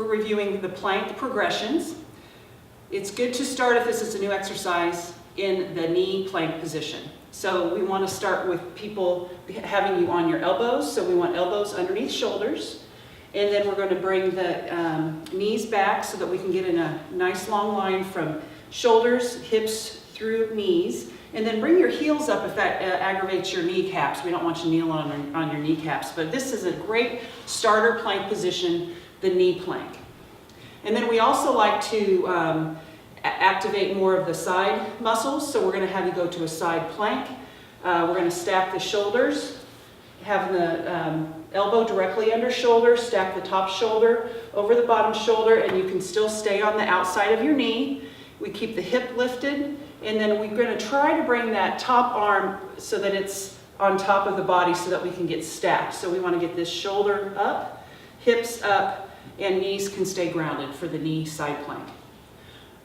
we're reviewing the plank progressions. It's good to start, if this is a new exercise, in the knee plank position. So we want to start with people having you on your elbows. So we want elbows underneath shoulders. And then we're going to bring the knees back so that we can get in a nice long line from shoulders, hips, through knees. And then bring your heels up if that aggravates your kneecaps. We don't want you to kneel on your kneecaps. But this is a great starter plank position, the knee plank. And then we also like to activate more of the side muscles. So we're going to have you go to a side plank. We're going to stack the shoulders, have the elbow directly under shoulder, stack the top shoulder over the bottom shoulder, and you can still stay on the outside of your knee. We keep the hip lifted, and then we're going to try to bring that top arm so that it's on top of the body so that we can get stacked. So we want to get this shoulder up, hips up, and knees can stay grounded for the knee side plank.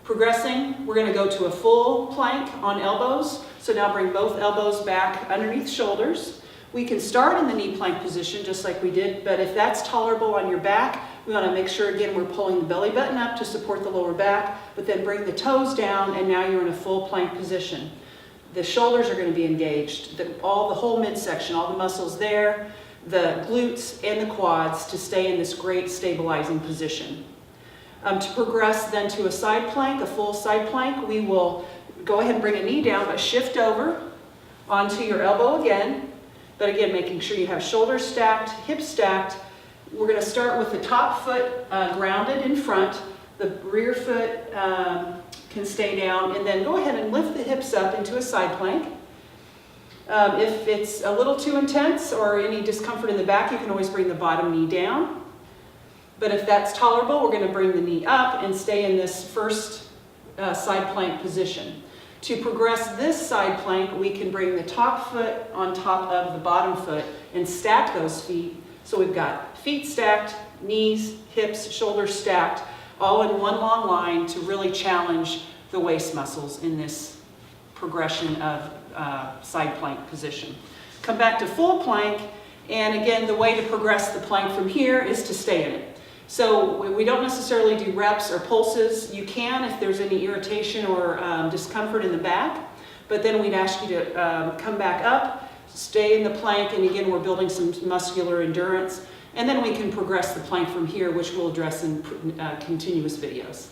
Progressing, we're going to go to a full plank on elbows. So now bring both elbows back underneath shoulders. We can start in the knee plank position just like we did, but if that's tolerable on your back, we want to make sure, again, we're pulling the belly button up to support the lower back, but then bring the toes down, and now you're in a full plank position. The shoulders are going to be engaged, the whole midsection, all the muscles there, the glutes and the quads to stay in this great stabilizing position. To progress then to a side plank, a full side plank, we will go ahead and bring a knee down, but shift over onto your elbow again. But again, making sure you have shoulders stacked, hips stacked. We're going to start with the top foot grounded in front. The rear foot can stay down, and then go ahead and lift the hips up into a side plank. If it's a little too intense or any discomfort in the back, you can always bring the bottom knee down. But if that's tolerable, we're going to bring the knee up and stay in this first side plank position. To progress this side plank, we can bring the top foot on top of the bottom foot and stack those feet. So we've got feet stacked, knees, hips, shoulders stacked, all in one long line to really challenge the waist muscles in this progression of side plank position. Come back to full plank, and again, the way to progress the plank from here is to stay in it. So we don't necessarily do reps or pulses. You can if there's any irritation or discomfort in the back, but then we'd ask you to come back up, stay in the plank, and again, we're building some muscular endurance, and then we can progress the plank from here, which we'll address in continuous videos.